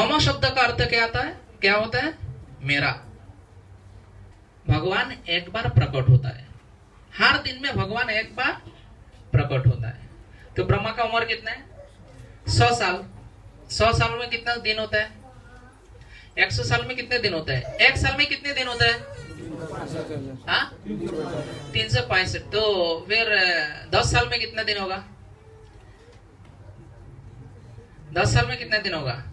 मम शब्द का अर्थ क्या आता है, क्या होता है? मेरा। भगवान एक बार प्रकट होता है, हर दिन में भगवान एक बार प्रकट होता है। तो ब्रह्मा का उम्र कितना है? 100 साल। 100 साल में कितना दिन होता है? 100 साल में कितने दिन होता है? एक साल में कितने दिन होता है? 365। तो फिर 10 साल में कितना दिन होगा? 10 साल में कितने दिन होगा?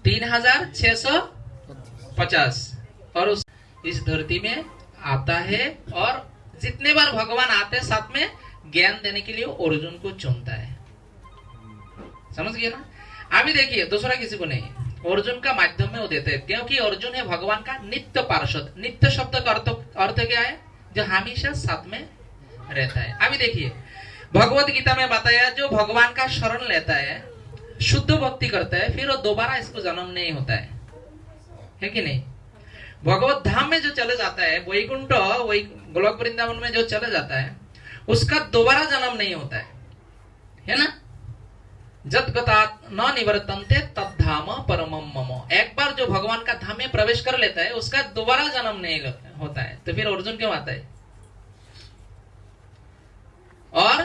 3650। और इस धरती में आता है, और जितने बार भगवान आते हैं साथ में ज्ञान देने के लिए अर्जुन को चुनता है। समझ गए ना? अभी देखिए, दूसरा किसी को नहीं, अर्जुन का माध्यम में वो देते हैं, क्योंकि अर्जुन है भगवान का नित्य पार्षद। नित्य शब्द का अर्थ क्या है? जो हमेशा साथ में रहता है। अभी देखिए, भगवत गीता में बताया, जो भगवान का शरण लेता है, शुद्ध भक्ति करता है, फिर वो दोबारा इसको जन्म नहीं होता है कि नहीं? भगवत धाम में जो चले जाता है, वैकुंठ, वही गोलोक वृंदावन में जो चले जाता है, उसका दोबारा जन्म नहीं होता है ना? जत गतात न निवर्तन्ते तद्धाम परमम मम। एक बार जो भगवान का धाम में प्रवेश कर लेता है, उसका दोबारा जन्म नहीं होता है। तो फिर अर्जुन क्यों आता है? और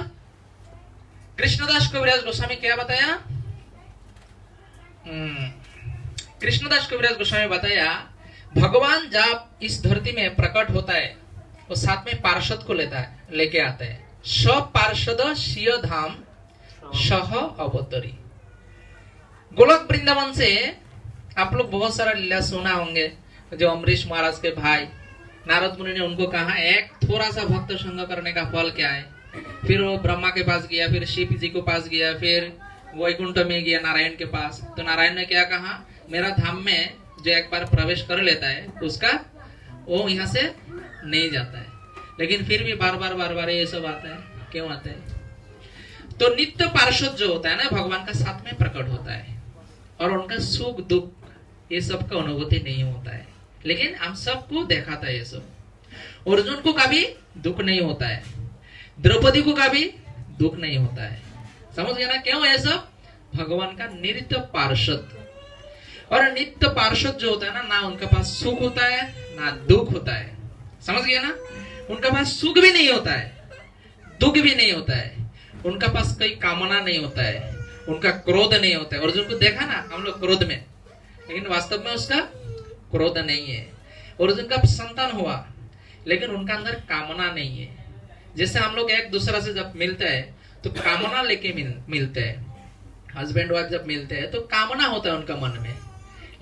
कृष्णदास कविराज गोस्वामी क्या बताया? कृष्णदास कविराज गोस्वामी बताया, भगवान जब इस धरती में प्रकट होता है, वो साथ में पार्षद को लेके आता है। सब पार्षद शिव धाम सह अवतरी। गोलोक वृंदावन से आप लोग बहुत सारा लीला सुना होंगे। जो अम्बरीश महाराज के भाई नारद मुनि ने उनको कहा, एक थोड़ा सा भक्त संग करने का फल क्या है? फिर वो ब्रह्मा के पास गया, फिर शिव जी के पास गया, फिर वैकुंठ में गया नारायण के पास। तो नारायण ने क्या कहा? मेरा धाम में जो एक बार प्रवेश कर लेता है, उसका वो यहाँ से नहीं जाता है। लेकिन फिर भी बार बार ये सब आता है। क्यों आता है? तो नित्य पार्षद जो होता है ना, भगवान का साथ में प्रकट होता है, और उनका सुख दुख ये सब का अनुभूति नहीं होता है, लेकिन हम सबको दिखाता है ये सब। अर्जुन को कभी दुख नहीं होता है, द्रौपदी को कभी दुख नहीं होता है। समझ गया ना? क्यों? ये सब भगवान का नित्य पार्षद। और नित्य पार्षद जो होता है ना उनके पास सुख होता है ना दुख होता है। समझ गया ना? उनका पास सुख भी नहीं होता है, दुख भी नहीं होता है, उनका पास कोई कामना नहीं होता है, उनका क्रोध नहीं होता है। अर्जुन को देखा ना हम लोग क्रोध में, लेकिन वास्तव में उसका क्रोध नहीं है। अर्जुन का संतान हुआ, लेकिन उनका अंदर कामना नहीं है। जैसे हम लोग एक दूसरे से जब मिलते हैं तो कामना लेके मिलते हैं। हस्बैंड वाइफ जब मिलते हैं तो कामना होता है उनका मन में,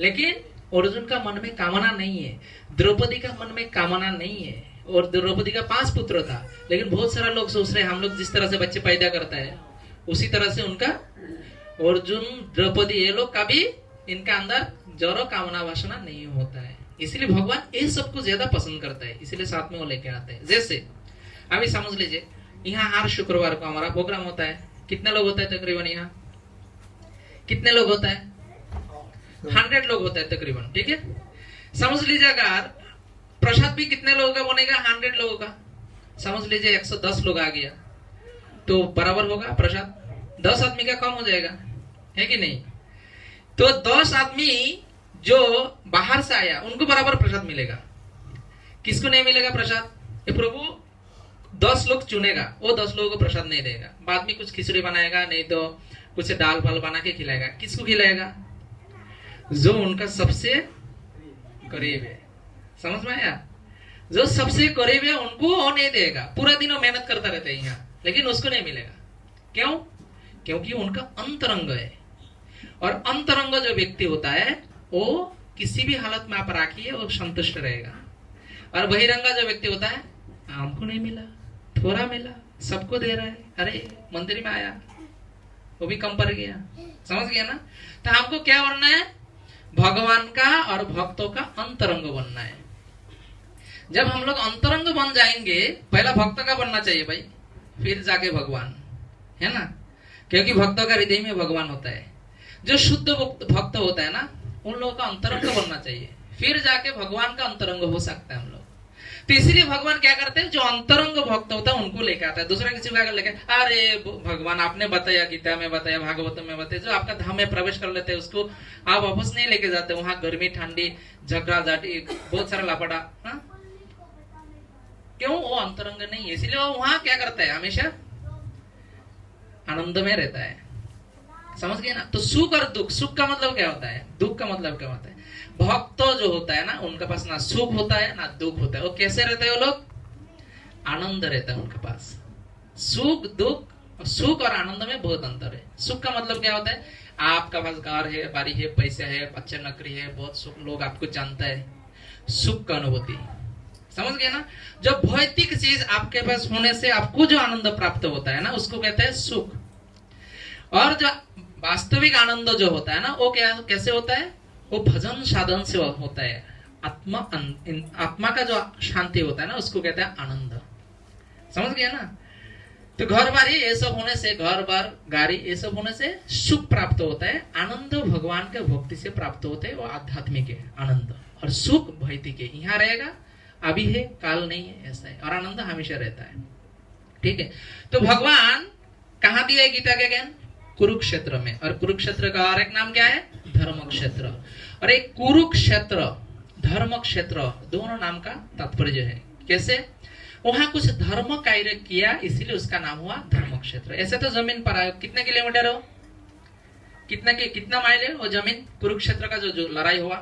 लेकिन अर्जुन का मन में कामना नहीं है। द्रौपदी का मन में कामना नहीं है। और द्रौपदी का 5 पुत्र था, लेकिन बहुत सारा लोग सोच रहे हैं हम लोग जिस तरह से बच्चे पैदा करता है उसी तरह से उनका अर्जुन द्रौपदी ये लोग कभी इनका अंदर जरो कामना वासना नहीं होता है। इसलिए भगवान ये सबको ज्यादा पसंद करता है, इसलिए साथ में वो लेके आते हैं। जैसे अभी समझ लीजिए, यहाँ हर शुक्रवार को हमारा प्रोग्राम होता है। कितने लोग होता है तकरीबन? यहाँ कितने लोग होता है? 100 लोग होता है तकरीबन। ठीक है, समझ लीजिए अगर प्रसाद भी कितने लोगों का बनेगा? 100 लोगों का। समझ लीजिए 110 लोग आ गया तो बराबर होगा प्रसाद? 10 आदमी का कम हो जाएगा, है कि नहीं? तो 10 आदमी जो बाहर से आया उनको बराबर प्रसाद मिलेगा। किसको नहीं मिलेगा प्रसाद? ये प्रभु 10 लोग चुनेगा, वो 10 लोगों को प्रसाद नहीं देगा। बाद में कुछ खिचड़ी बनाएगा, नहीं तो कुछ दाल फाल बना के खिलाएगा। किसको खिलाएगा? जो उनका सबसे करीब है। समझ में आया? जो सबसे करीब है उनको वो नहीं देगा। पूरा दिन वो मेहनत करता रहता है यहाँ, लेकिन उसको नहीं मिलेगा। क्यों? क्योंकि उनका अंतरंग है। और अंतरंग जो व्यक्ति होता है वो किसी भी हालत में आप राखिए वो संतुष्ट रहेगा। और बहिरंगा जो व्यक्ति होता है, हमको नहीं मिला, थोड़ा मिला, सबको दे रहा है, अरे मंदिर में आया वो भी कम पड़ गया। समझ गया ना? तो हमको क्या बनना है? भगवान का और भक्तों का अंतरंग बनना है। जब हम लोग अंतरंग बन जाएंगे, पहला भक्त का बनना चाहिए भाई, फिर जाके भगवान, है ना? क्योंकि भक्तों का हृदय में भगवान होता है। जो शुद्ध भक्त होता है ना, उन लोगों का अंतरंग बनना चाहिए, फिर जाके भगवान का अंतरंग हो सकता है हम लोग। तो इसीलिए भगवान क्या करते हैं, जो अंतरंग भक्त होता है उनको लेके आता है, दूसरा किसी को लेके अरे भगवान आपने बताया, गीता में बताया, भागवत में बताया, जो आपका धाम में प्रवेश कर लेते हैं उसको आप वापस नहीं लेके जाते, वहां गर्मी ठंडी झगड़ा झाटी बहुत सारा लापड़ा। क्यों? वो अंतरंग नहीं है, इसीलिए वो वहां क्या करता है, हमेशा आनंद में रहता है। समझ गए ना? तो सुख और दुख, सुख का मतलब क्या होता है, दुख का मतलब क्या होता है। भक्त जो होता है ना, उनके पास ना सुख होता है ना दुख होता है। वो कैसे रहते हैं वो लोग? आनंद रहता है उनके पास। सुख दुख, सुख और आनंद में बहुत अंतर है। सुख का मतलब क्या होता है, आपका पास घर है, बारी है, पैसा है, अच्छे नौकरी है, बहुत सुख, लोग आपको जानता है, सुख का अनुभूति। समझ गए ना? जब भौतिक चीज आपके पास होने से आपको जो आनंद प्राप्त होता है ना, उसको कहते हैं सुख। और जो वास्तविक आनंद जो होता है ना, वो क्या कैसे होता है, वो भजन साधन से होता है। आत्मा का जो शांति होता है ना, उसको कहते हैं आनंद। समझ गया ना? तो घर बारी ये सब होने से, घर बार गाड़ी ये सब होने से सुख प्राप्त होता है। आनंद भगवान के भक्ति से प्राप्त होते हैं, वो आध्यात्मिक है आनंद। और सुख भौतिक है, यहाँ रहेगा, अभी है, काल नहीं है, ऐसा है। और आनंद हमेशा रहता है। ठीक है? तो भगवान कहाँ दिया है गीता के ज्ञान? कुरुक्षेत्र में। और कुरुक्षेत्र का और एक नाम क्या है? धर्म क्षेत्र। और एक कुरुक्षेत्र, धर्म क्षेत्र, दोनों नाम का तात्पर्य है। कैसे? वहां कुछ धर्म कार्य किया, इसीलिए उसका नाम हुआ धर्म क्षेत्र। ऐसे तो जमीन पर कितने किलोमीटर हो, कितना माइल है वो जमीन? कुरुक्षेत्र का जो लड़ाई हुआ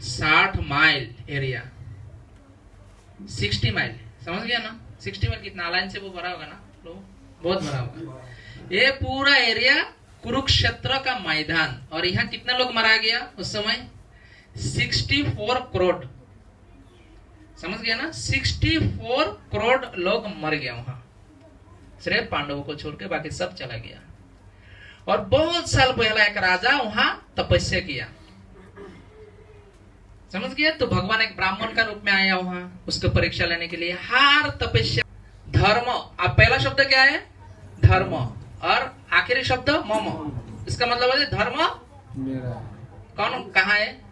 60 माइल एरिया, 60 माइल। समझ गया ना? 60 माइल कितना लाइन से वो भरा होगा ना, बहुत भरा होगा। ये पूरा एरिया कुरुक्षेत्र का मैदान। और यहाँ कितना लोग मारा गया उस समय? 64 करोड़। समझ गया ना? 64 करोड़ लोग मर गया वहां, सिर्फ पांडवों को छोड़ के बाकी सब चला गया। और बहुत साल पहला एक राजा वहां तपस्या किया। समझ गया? तो भगवान एक ब्राह्मण का रूप में आया वहां, उसको परीक्षा लेने के लिए। हर तपस्या धर्म, अब पहला शब्द क्या है? धर्म। और आखिरी शब्द मम। इसका मतलब है धर्म मेरा। कौन कहा है?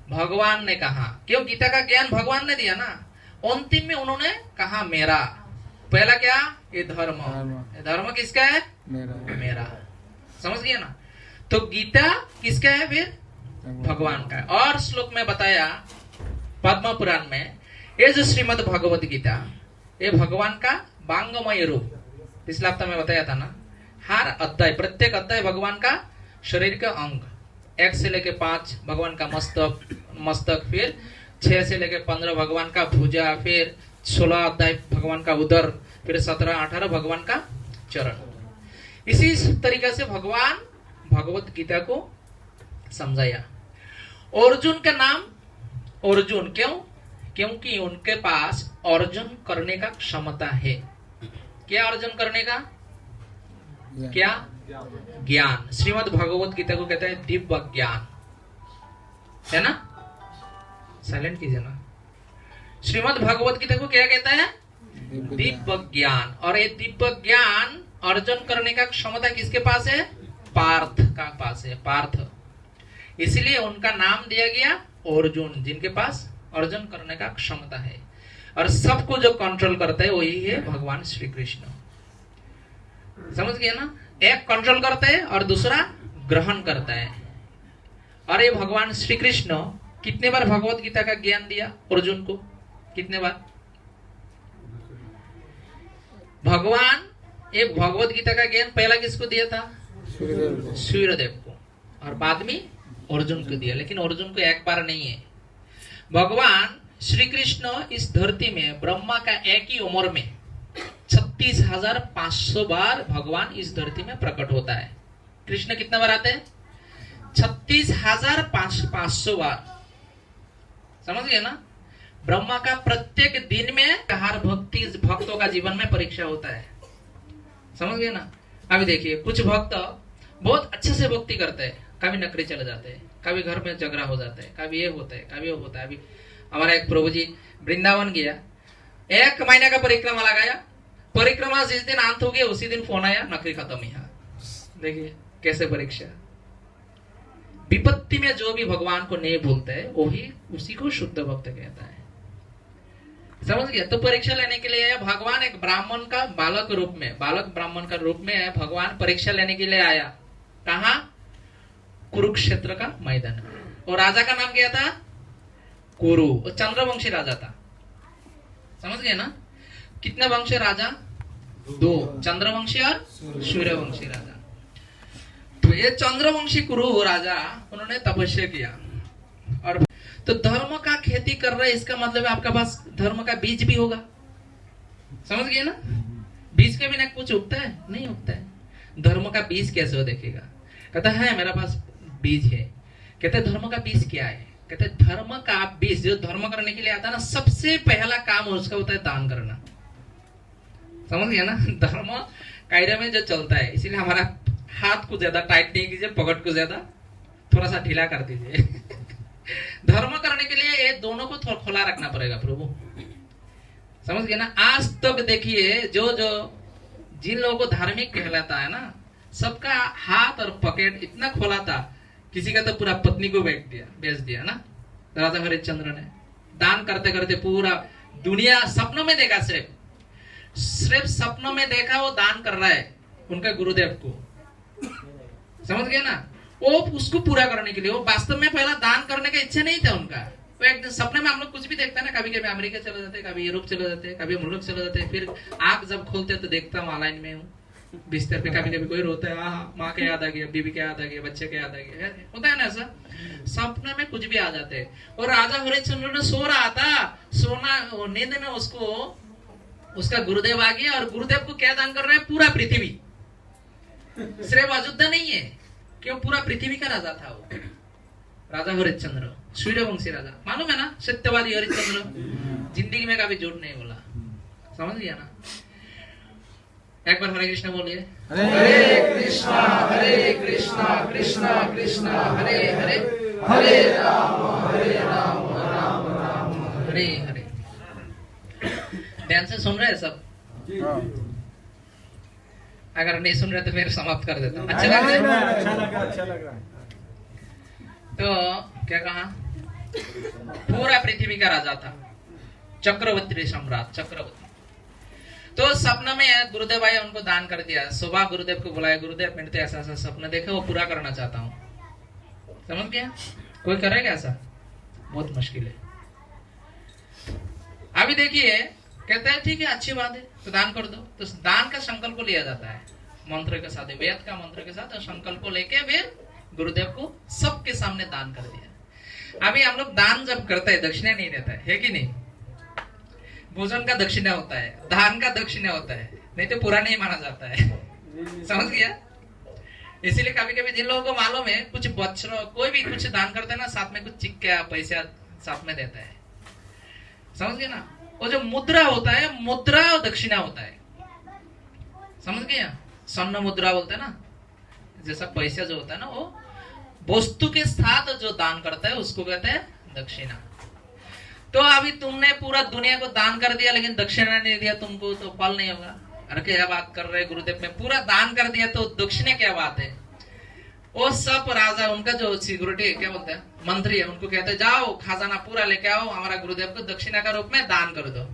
भगवान ने कहा। क्यों? गीता का ज्ञान भगवान ने दिया ना। अंतिम में उन्होंने कहा मेरा। पहला क्या? ये धर्म। धर्म किसका है? मेरा। समझ गया ना? तो गीता किसका है फिर? भगवान का। और श्लोक में बताया पद्म पुराण में, ये जो श्रीमद् भगवत गीता, ये भगवान का वांगमय रूप। पिछला हफ्ता में बताया था ना, हर अध्याय, प्रत्येक अध्याय भगवान का शरीर का अंग। 1 से लेके 5 भगवान का मस्तक, फिर 6 से लेके 15 भगवान का भुजा, फिर 16 अध्याय भगवान का उदर, फिर 17-18 भगवान का चरण। इसी तरीके से भगवान भगवत गीता को समझाया। अर्जुन का नाम अर्जुन क्यों? क्योंकि उनके पास अर्जन करने का क्षमता है। क्या अर्जन करने का? क्या? ज्ञान। श्रीमद् भगवत गीता को कहते हैं दिव्य ज्ञान, है ना? साइलेंट कीजिए ना। श्रीमद् भगवत गीता को क्या कहता है? दिव्य ज्ञान। और ये दिव्य ज्ञान अर्जन करने का क्षमता किसके पास है? पार्थ का पास है, पार्थ। इसलिए उनका नाम दिया गया अर्जुन, जिनके पास अर्जन करने का क्षमता है। और सबको जो कंट्रोल करता है वही है भगवान श्री कृष्ण। समझ गए ना? एक कंट्रोल करता है और दूसरा ग्रहण करता है। और ये भगवान श्री कृष्ण कितने बार भगवत गीता का ज्ञान दिया अर्जुन को? कितने बार? भगवान ये भगवत गीता का ज्ञान पहला किसको दिया था? सूर्यदेव को। और बाद में अर्जुन को दिया। लेकिन अर्जुन को एक बार नहीं है। भगवान श्री कृष्ण इस धरती में ब्रह्मा का एक ही उम्र में 36,500 बार भगवान इस धरती में प्रकट होता है। कृष्ण कितना बार आते हैं? 36,500 बार। समझ गए ना? ब्रह्मा का प्रत्येक दिन में हर भक्तों का जीवन में परीक्षा होता है। समझ गए ना? अभी देखिए, कुछ भक्त बहुत अच्छे से भक्ति करते हैं, कभी नकरी चले जाते हैं, कभी घर में झगड़ा हो जाता है, कभी ये होता है, कभी वो होता है। अभी हमारा एक प्रभु जी वृंदावन गया, 1 महीने का परिक्रमा लगाया। परिक्रमा जिस दिन अंत हो गया उसी दिन फोन आया, नकरी खत्म। यहाँ देखिए कैसे परीक्षा। विपत्ति में जो भी भगवान को नहीं भूलता है वही उसी को शुद्ध भक्त कहता है। समझ गया? तो परीक्षा लेने के लिए भगवान एक ब्राह्मण का बालक रूप में, बालक ब्राह्मण का रूप में भगवान परीक्षा लेने के लिए आया। कहा? कुरुक्षेत्र का मैदान। और राजा का नाम क्या था? कुरु। वो चंद्रवंशी राजा था। समझ गए ना? कितने वंश राजा? दो, चंद्रवंशी और सूर्यवंशी राजा। तो ये चंद्रवंशी कुरु राजा, उन्होंने तपस्या किया। और तो धर्म का खेती कर रहे, इसका मतलब है आपके पास धर्म का बीज भी होगा। समझ गए ना? बीज के बिना कुछ उगता है? नहीं उगता है। धर्म का बीज कैसे हो देखेगा? कहता है मेरा पास बीज है। कहते धर्म का बीज क्या है? कहते धर्म का बीज, जो धर्म करने के लिए आता है ना, सबसे पहला काम उसका होता है दान करना। समझ गया ना? धर्म कायदे में जो चलता है, इसीलिए हमारा हाथ को ज्यादा टाइट नहीं कीजिए, पकड़ को ज्यादा थोड़ा सा ढीला कर दीजिए। धर्म करने के लिए ये दोनों को थोड़ा खुला रखना पड़ेगा प्रभु। समझ गए ना? आज तक देखिए जो जिन लोगों को धार्मिक कहलाता है ना, सबका हाथ और पॉकेट इतना खोला था, किसी का तो पूरा पत्नी को बेच दिया ना राजा हरिश्चंद्र ने। दान करते करते पूरा दुनिया सपनों में देखा, सिर्फ सपनों में देखा वो दान कर रहा है उनका गुरुदेव को। समझ गए ना? वो उसको पूरा करने के लिए, वो वास्तव में पहला दान करने का इच्छा नहीं था उनका। वो एक दिन सपने में हम लोग कुछ भी देखते हैं ना, कभी कभी अमेरिका चले जाते, कभी यूरोप चले जाते, कभी मुल्क चले जाते, फिर आंख जब खोलते तो देखता हूँ ऑनलाइन में हूँ बिस्तर पे, कभी कभी कोई रोता है, माँ के याद आ गया, बीबी के याद आ गया, बच्चे के याद आ गया, होता है ना ऐसा। सपने में कुछ भी आ जाते हैं। और राजा हरिश्चंद्र ने सो रहा था, सोना नींद में उसको उसका गुरुदेव आ गया, और गुरुदेव को क्या दान कर रहे हैं? पूरा पृथ्वी। सिर्फ अयोध्या नहीं है, क्यों? पूरा पृथ्वी का राजा था वो राजा हरिश्चंद्र, सूर्यवंशी राजा। मालूम है ना? सत्यवादी हरिश्चंद्र, जिंदगी में कभी झूठ नहीं बोला। समझ गया ना? एक बार हरे कृष्णा बोलिए। हरे कृष्णा कृष्णा कृष्णा हरे हरे, हरे राम राम राम हरे हरे। ध्यान से सुन रहे हैं सब? अगर नहीं सुन रहे तो फिर समाप्त कर देता हूँ। अच्छा लग रहा है? तो क्या कहा? पूरा पृथ्वी का राजा था, चक्रवर्ती सम्राट, चक्रवर्ती। तो सपना में गुरुदेव आए, उनको दान कर दिया। सुबह गुरुदेव को बुलाया, गुरुदेव मैंने तो ऐसा ऐसा सपना देखा, वो पूरा करना चाहता हूँ। समझ गया? कोई करेगा ऐसा? बहुत मुश्किल है। अभी देखिए, कहते हैं ठीक है, अच्छी बात है, तो दान कर दो। तो दान का संकल्प लिया जाता है मंत्र के साथ, वेद का मंत्र के साथ, और संकल्प लेके फिर गुरुदेव को सबके सामने दान कर दिया। अभी हम लोग दान जब करते हैं, दक्षिणा नहीं देता है कि नहीं? भोजन का दक्षिणा होता है, दान का दक्षिणा होता है, नहीं तो पूरा नहीं माना जाता है। समझ गया? इसीलिए कभी कभी जिन लोगों को मालूम है, कुछ बच्चों कोई भी कुछ दान करते हैं ना, साथ में कुछ सिक्का पैसा साथ में देता है। समझ गए ना? वो जो मुद्रा होता है, मुद्रा और दक्षिणा होता है। समझ गया? स्वर्ण मुद्रा बोलते हैं ना, जैसा पैसा जो होता है ना, वो वस्तु के साथ जो दान करता है उसको कहते हैं दक्षिणा। तो अभी तुमने पूरा दुनिया को दान कर दिया, लेकिन दक्षिणा नहीं दिया तुमको, तो फल नहीं होगा। अरे क्या बात कर रहे गुरुदेव, में पूरा दान कर दिया तो दक्षिणा क्या बात है? वो सब राजा, उनका जो सिक्योरिटी क्या बोलते हैं, मंत्री है, उनको कहते हैं जाओ खजाना पूरा लेके आओ, हमारा गुरुदेव को दक्षिणा का रूप में दान कर दो।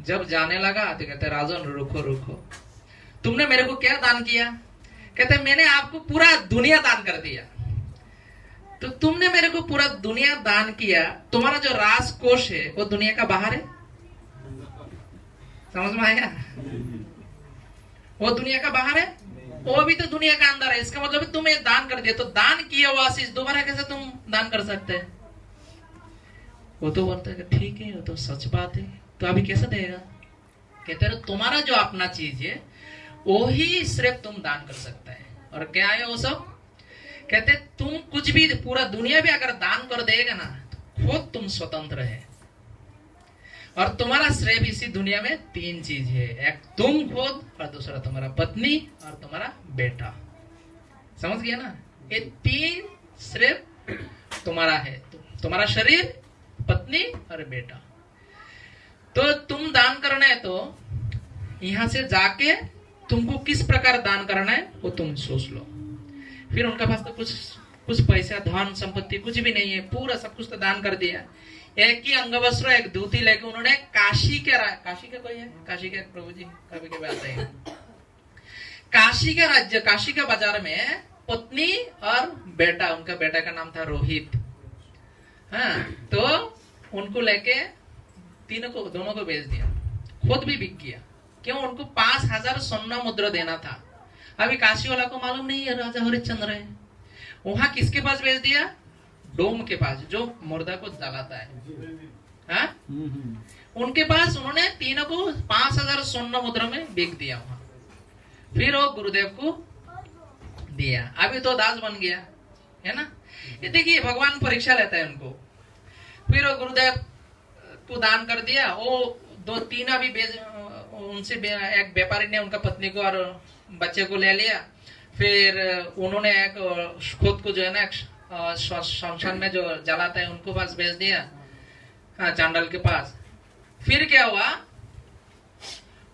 जब जाने लगा तो कहते राजन रुको रुको, तुमने मेरे को क्या दान किया? कहते मैंने आपको पूरा दुनिया दान कर दिया। तो तुमने मेरे को पूरा दुनिया दान किया, तुम्हारा जो राजकोष है वो दुनिया का बाहर है। समझ में आया? वो दुनिया का बाहर है, वो भी तो दुनिया का अंदर है। इसका मतलब तुम ये दान कर दिया, तो दान किया हुआ आशीष दोबारा कैसे तुम दान कर सकते हैं? वो तो बोलता है कि ठीक है, वो तो सच बात है, तो अभी कैसे देगा? कहते हैं तुम्हारा जो अपना चीज है वो ही सिर्फ तुम दान कर सकता है। और क्या है वो सब? कहते तुम कुछ भी, पूरा दुनिया भी अगर दान कर देगा ना, तो खुद तुम स्वतंत्र है। और तुम्हारा श्रेय इसी दुनिया में तीन चीज है, एक तुम खुद, और दूसरा तुम्हारा पत्नी, और तुम्हारा बेटा। समझ गया ना? ये तीन श्रेय तुम्हारा है, तुम्हारा शरीर, पत्नी और बेटा। तो तुम दान करना है तो यहां से जाके तुमको किस प्रकार दान करना है वो तुम सोच लो। फिर उनका पास तो कुछ पैसा धन संपत्ति कुछ भी नहीं है, पूरा सब कुछ तो दान कर दिया। एक ही अंग वस्त्र एक धोती लेके उन्होंने काशी के कोई है, काशी के प्रभु जी कभी कभी आते हैं, काशी के राज्य, काशी के बाजार में पत्नी और बेटा, उनका बेटा का नाम था रोहित। हाँ, तो उनको लेके दोनों को बेच दिया, खुद भी बिक गया। क्यों? उनको 5000 स्वर्ण मुद्रा देना था। अभी काशी वाला को मालूम नहीं है राजा हरिश्चंद्र है। वहां किसके पास भेज दिया? डोम के पास, जो मुर्दा को जलाता है। हाँ? उनके पास उन्होंने तीनों को 5000 स्वर्ण मुद्रा में बिक दिया वहां। फिर वो गुरुदेव को दिया, अभी तो दास बन गया है ना। ये देखिए भगवान परीक्षा लेता है उनको। फिर वो गुरुदेव को दान कर दिया। वो दो तीन अभी उनसे एक व्यापारी ने उनका पत्नी को और बच्चे को ले लिया। फिर उन्होंने एक खुद को जो है ना शमशान में जो जलाता है उनको पास भेज दिया, हाँ, चांडाल के पास। फिर क्या हुआ,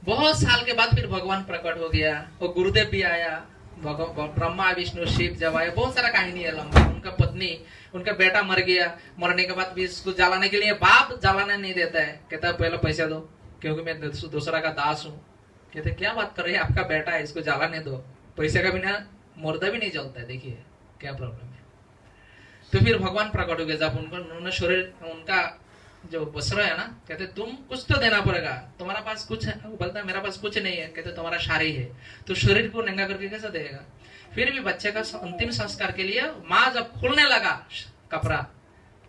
बहुत साल के बाद फिर भगवान प्रकट हो गया। वो गुरुदेव भी आया, ब्रह्मा विष्णु शिव जब आए, बहुत सारा कहानी है लंबा। उनका पत्नी, उनका बेटा मर गया, मरने के बाद भी इसको जलाने के लिए बाप जलाने नहीं देता है, कहता है पहले पैसा दो क्योंकि मैं दूसरा का दास हूँ। कहते क्या बात कर रहे हैं, आपका बेटा है, इसको जलाने दो, पैसे का बिना मुर्दा भी नहीं जलता है, देखिए क्या प्रॉब्लम है। तो फिर भगवान प्रकट हो गए। जब उन्होंने शरीर, उनका जो वस्त्र है ना, कहते तुम कुछ तो देना पड़ेगा, तुम्हारा पास कुछ है? वो बोलता है मेरा पास कुछ नहीं है। कहते तुम्हारा शारी है, तो शरीर को नंगा करके कैसे देगा? फिर भी बच्चे का अंतिम संस्कार के लिए माँ जब खोलने लगा कपड़ा,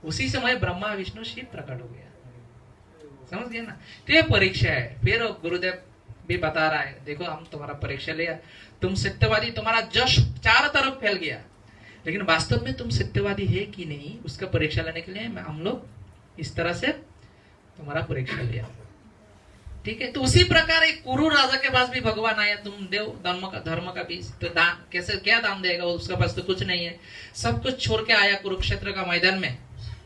उसी समय ब्रह्मा विष्णु शिव प्रकट हो गया। समझ गया ना। तो ये परीक्षा है। फिर गुरुदेव भी बता रहा है, देखो हम तुम्हारा परीक्षा लिया, तुम सत्यवादी, तुम्हारा जश चारों तरफ फैल गया, लेकिन वास्तव में तुम सत्यवादी है कि नहीं, उसका परीक्षा लेने के लिए हम लोग इस तरह से तुम्हारा परीक्षा लिया। ठीक है। तो उसी प्रकार एक कुरु राजा के पास भी भगवान आया, तुम देव धर्म का बीज, तो दान कैसे, क्या दान देगा? उसके पास तो कुछ नहीं है, सब कुछ छोड़ के आया कुरुक्षेत्र का मैदान में,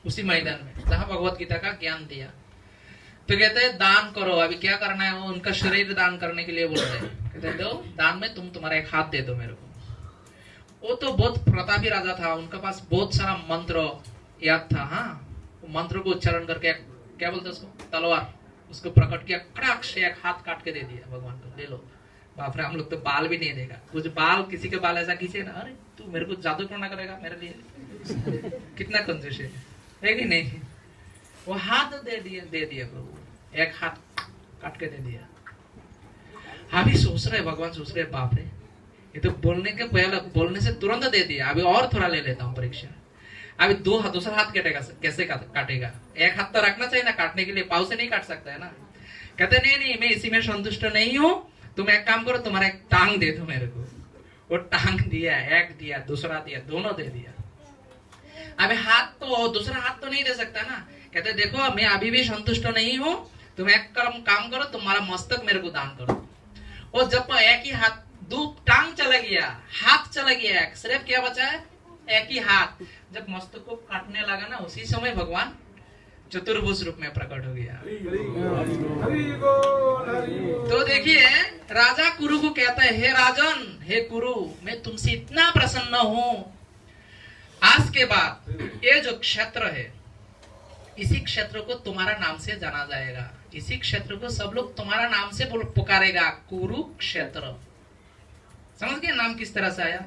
उसी मैदान में जहां भगवत गीता का ज्ञान दिया। तो कहते हैं दान करो। अभी क्या करना है? वो उनका शरीर दान करने के लिए बोलते हैं। कहते दो दान में, तुम तुम्हारा एक हाथ दे दो मेरे को। वो तो बहुत प्रतापी राजा था, उनका पास बहुत सारा मंत्र याद था। हाँ, मंत्र को उच्चारण करके क्या बोलते उसको, तलवार, उसको प्रकट किया, कड़ाक से एक हाथ काट के दे दिया भगवान को, ले लो। बाप रे, हम लोग तो बाल भी नहीं देगा। कुछ बाल, किसी के बाल ऐसा खींचे ना, अरे तू मेरे को जादू टोना करेगा मेरे लिए, कितना कंजूस है कि नहीं। वो हाथ दे दिया प्रभु, एक हाथ काट के दे दिया। अभी सोच रहे भगवान, सोच रहे बाप रे, ये तो बोलने के पहले, बोलने से तुरंत दे दिया, अभी और थोड़ा ले लेता हूँ परीक्षा। अभी दूसरा हाथ कटेगा, कैसे काटेगा? एक हाथ तो रखना चाहिए ना काटने के लिए, पाव से नहीं काट सकता है ना। कहते नहीं, मैं इसी में संतुष्ट नहीं हूँ, तुम एक काम करो, तुम्हारा एक टांग दे दो मेरे को। वो टांग दिया, एक दिया, दूसरा दिया, दोनों दे दिया। अभी हाथ तो, दूसरा हाथ तो नहीं दे सकता ना। कहते देखो मैं अभी भी संतुष्ट नहीं हूँ, तुम एक काम करो, तुम्हारा मस्तक मेरे को दान करो। और जब एक ही हाथ, दो टांग चला गया, हाथ चला गया, सिर्फ क्या बचा है? एक ही हाथ। जब मस्तक को काटने लगा ना, उसी समय भगवान चतुर्भुज रूप में प्रकट हो गया। तो देखिए राजा कुरु को कहता है, हे राजन, हे कुरु, मैं तुमसे इतना प्रसन्न हूं, आज के बाद ये जो क्षेत्र है, इसी क्षेत्र को तुम्हारा नाम से जाना जाएगा, इसी क्षेत्र को सब लोग तुम्हारा नाम से पुकारेगा, कुरुक्षेत्र। समझ गए नाम किस तरह से आया?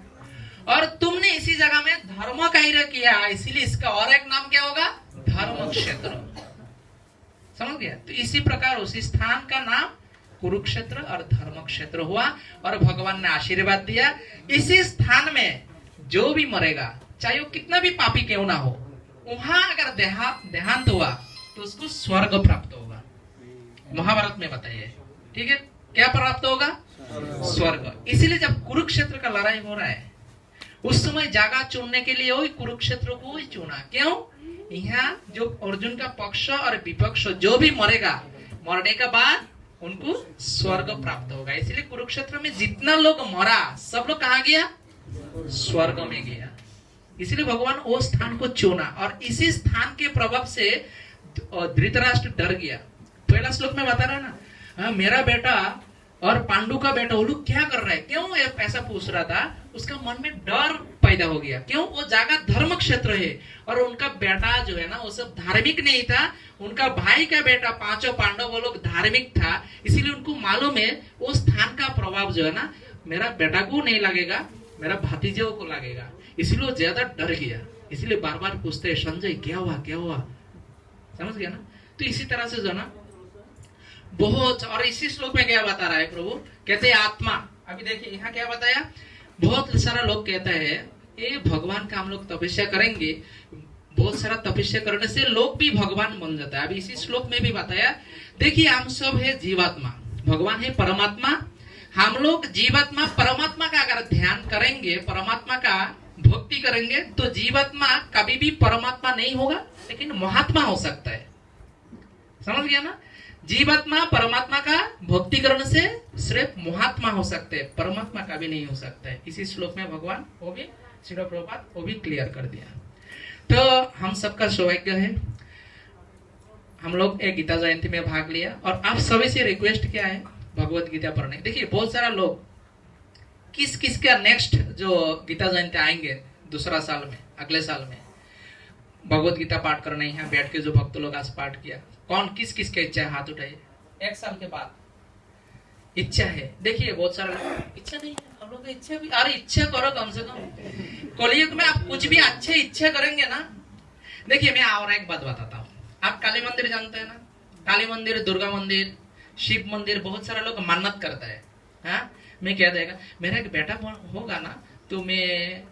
और तुमने इसी जगह में धर्म कार्य किया, इसीलिए इसका और एक नाम क्या होगा? धर्म क्षेत्र। समझ गया? तो इसी प्रकार उसी स्थान का नाम कुरुक्षेत्र और धर्म क्षेत्र हुआ। और भगवान ने आशीर्वाद दिया, इसी स्थान में जो भी मरेगा, चाहे वो कितना भी पापी क्यों ना हो, वहां अगर देहांत हुआ तो उसको स्वर्ग प्राप्त होगा। महाभारत में बताइए, ठीक है, क्या प्राप्त होगा? स्वर्ग। इसीलिए जब कुरुक्षेत्र का लड़ाई हो रहा है, उस समय जगह चुनने के लिए वही कुरुक्षेत्र को ही चुना। क्यों? यहाँ जो अर्जुन का पक्ष और विपक्ष जो भी मरेगा, मरने के बाद उनको स्वर्ग प्राप्त होगा। इसलिए कुरुक्षेत्र में जितना लोग मरा, सब लोग कहाँ गया? स्वर्ग में गया। इसलिए भगवान वो स्थान को चुना। और इसी स्थान के प्रभाव से धृतराष्ट्र डर गया। पहला श्लोक में बता रहा ना, मेरा बेटा और पांडु का बेटा वो लोग क्या कर रहा है, क्यों ऐसा पूछ रहा था, उसका मन में डर पैदा हो गया। क्यों? वो जगह धर्म क्षेत्र है और उनका बेटा जो है ना वो सब धार्मिक नहीं था। उनका भाई का बेटा पांचों पांडव वो लोग धार्मिक था, इसीलिए उनको मालूम है वो स्थान का प्रभाव जो है ना मेरा बेटा को नहीं लगेगा, मेरा भतीजों को लगेगा, इसलिए वो ज्यादा डर गया। इसलिए बार बार पूछते संजय क्या हुआ क्या हुआ, समझ गया ना। तो इसी तरह से जो ना बहुत, और इसी श्लोक में क्या बता रहा है प्रभु, कहते हैं आत्मा। अभी देखिए यहाँ क्या बताया, बहुत सारा लोग कहता है ये भगवान का हम लोग तपस्या करेंगे, बहुत सारा तपस्या करने से लोग भी भगवान बन जाता है। अभी इसी श्लोक में भी बताया, देखिए हम सब है जीवात्मा, भगवान है परमात्मा, हम लोग जीवात्मा परमात्मा का अगर ध्यान करेंगे, परमात्मा का भक्ति करेंगे तो जीवात्मा कभी भी परमात्मा नहीं होगा, लेकिन महात्मा हो सकता है। समझ गया ना, जीवात्मा परमात्मा का भक्ति करने से सिर्फ महात्मा हो सकते हैं, परमात्मा का भी नहीं हो सकता है। इसी श्लोक में भगवान वो भी श्रील प्रभुपाद वो भी क्लियर कर दिया। तो हम सबका सौभाग्य है, हम लोग एक गीता जयंती में भाग लिया और आप सभी से रिक्वेस्ट क्या है भगवत गीता पढ़ने। देखिए बहुत सारा लोग किस किस का नेक्स्ट जो गीता जयंती आएंगे दूसरा साल में, अगले साल में भगवत गीता पाठ करना, यहाँ बैठ के जो भक्त लोग आज पाठ किया, कौन किस किस की इच्छा है हाथ उठाइए। एक साल के बाद इच्छा है, देखिए बहुत सारा लोग इच्छा नहीं है, हम लोग इच्छा भी, अरे इच्छा करो कम से कम। कलयुग में आप कुछ भी अच्छे इच्छा करेंगे ना, देखिए मैं और एक बात बताता हूँ। आप काली मंदिर जानते हैं ना, काली मंदिर, दुर्गा मंदिर, शिव मंदिर, बहुत सारा लोग मन्नत करता है। हाँ, मैं क्या देगा, मेरा एक बेटा होगा ना तो मैं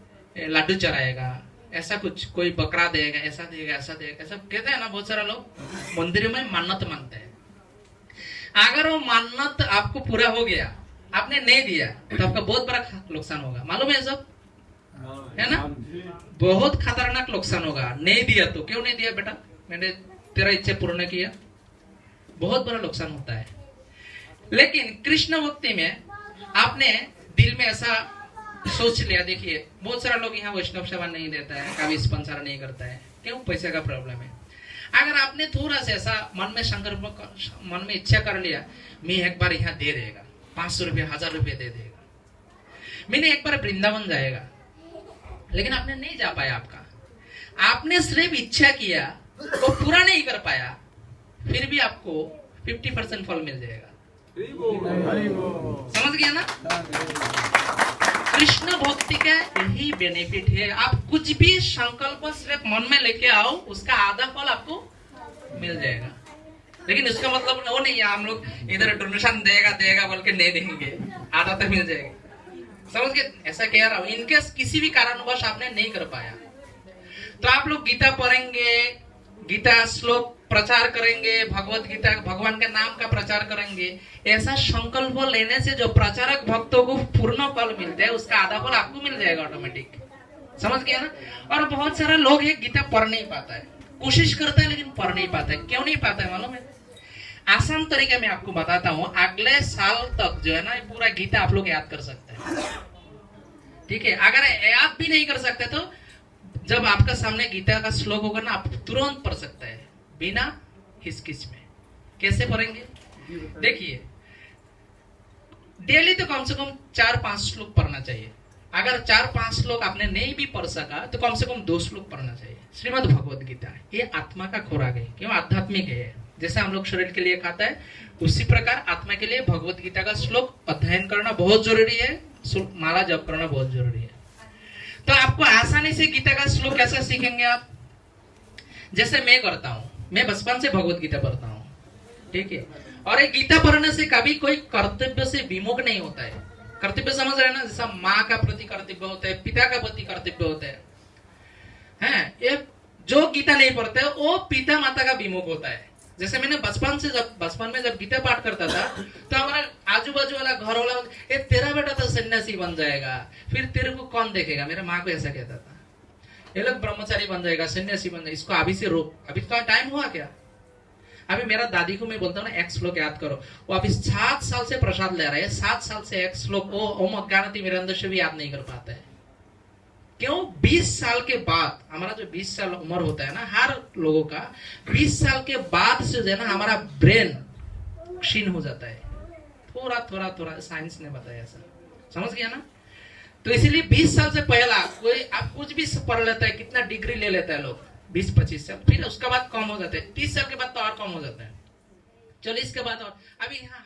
लड्डू चढ़ाएगा, ऐसा कुछ, कोई बकरा देगा, ऐसा देगा, ऐसा देगा, ऐसा कहते हैं ना। बहुत सारा लोग मंदिर में मन्नत मांगते हैं। अगर वो मन्नत आपको पूरा हो गया, आपने नहीं दिया तो आपका बहुत बड़ा नुकसान होगा, मालूम है सब, है ना, बहुत खतरनाक नुकसान होगा। नहीं दिया तो क्यों नहीं दिया बेटा, मैंने तेरा इच्छा पूर्ण किया, बहुत बड़ा नुकसान होता है। लेकिन कृष्ण भक्ति में आपने दिल में ऐसा सोच लिया, देखिए बहुत सारा लोग यहाँ वैष्णव सेवा नहीं देता है, कभी स्पॉन्सर नहीं करता है, क्यों, पैसे का प्रॉब्लम है। अगर आपने थोड़ा सा ऐसा मन में संकल्प, मन में इच्छा कर लिया, मैं एक बार यहाँ दे देगा, 500 रुपये 1000 रुपये दे देगा, मैंने एक बार वृंदावन जाएगा, लेकिन आपने नहीं जा पाया, आपने सिर्फ इच्छा किया, वो पूरा नहीं कर पाया, फिर भी आपको 50% फल मिल जाएगा। समझ गया ना, कृष्ण भक्ति का यही बेनिफिट है। आप कुछ भी संकल्प सिर्फ मन में लेके आओ, उसका आधा फल आपको मिल जाएगा। लेकिन इसका मतलब वो नहीं है हम लोग इधर डोनेशन देगा देगा बोल के नहीं देंगे, आधा तक मिल जाएगा। समझ गए, ऐसा कह रहा हूं। इनकेस किसी भी कारणवश आपने नहीं कर पाया तो आप लोग गीता पढ़ेंगे, गीता श्लोक प्रचार करेंगे, भगवत गीता भगवान के नाम का प्रचार करेंगे, ऐसा संकल्प लेने से जो प्रचारक भक्तों को पूर्ण फल मिलता है, उसका आधा फल आपको मिल जाएगा ऑटोमेटिक। समझ गया ना। और बहुत सारा लोग है गीता पढ़ नहीं पाता है, कोशिश करता है लेकिन पढ़ नहीं पाता है। क्यों नहीं पाता है मालूम है? आसान तरीके में आपको बताता हूँ। अगले साल तक जो है ना पूरा गीता आप लोग याद कर सकते हैं, ठीक है। अगर याद भी नहीं कर सकते तो जब आपका सामने गीता का श्लोक होगा ना, आप तुरंत पढ़ सकते हैं बिना हिचकिच में। कैसे पढ़ेंगे? देखिए डेली तो कम से कम 4-5 श्लोक पढ़ना चाहिए। अगर 4-5 श्लोक आपने नहीं भी पढ़ सका तो कम से कम 2 श्लोक पढ़ना चाहिए। श्रीमद् भगवत गीता ये आत्मा का खुराक है, क्यों? आध्यात्मिक है। जैसे हम लोग शरीर के लिए खाता है उसी प्रकार आत्मा के लिए भगवत गीता का श्लोक अध्ययन करना बहुत जरूरी है, माला जप करना बहुत जरूरी है। तो आपको आसानी से गीता का श्लोक कैसे सीखेंगे आप? जैसे मैं करता हूँ, मैं बचपन से भगवत गीता पढ़ता हूँ, ठीक है। और एक गीता पढ़ने से कभी कोई कर्तव्य से विमुख नहीं होता है। कर्तव्य समझ रहे हैं ना? जैसा माँ का प्रति कर्तव्य होता है, पिता का प्रति कर्तव्य होता है, हैं? ये जो गीता नहीं पढ़ता है वो पिता माता का विमुख होता है। जैसे मैंने बचपन में जब गीता पाठ करता था तो हमारा आजू बाजू वाला घर वाला, ये तेरा बेटा तो सन्यासी बन जाएगा, फिर तेरे को कौन देखेगा? मेरा माँ को ऐसा कहता था, ये लोग ब्रह्मचारी बन जाएगा, सन्यासी बन जाएगा, इसको अभी से रोक। अभी तो टाइम हुआ क्या? अभी मेरा दादी को मैं बोलता हूँ ना, एक श्लोक याद करो, वो अभी 7 साल से प्रसाद ले रहा है, 7 साल से एक श्लोक वो ओम अज्ञानति मेरे अंदर से भी याद नहीं कर पाता है। क्यों? 20 साल के बाद, हमारा जो 20 साल उम्र होता है ना हर लोगों का, 20 साल के बाद से जो है ना हमारा ब्रेन क्षीण हो जाता है, थोड़ा साइंस ने बताया ऐसा। समझ गया ना? तो इसीलिए 20 साल से पहला कोई पढ़ लेता है, कितना डिग्री ले लेता है लोग, 20-25 साल, फिर उसके बाद कम हो जाते हैं, 30 साल के बाद तो और कम हो जाता है, 40 के बाद और। अभी यहाँ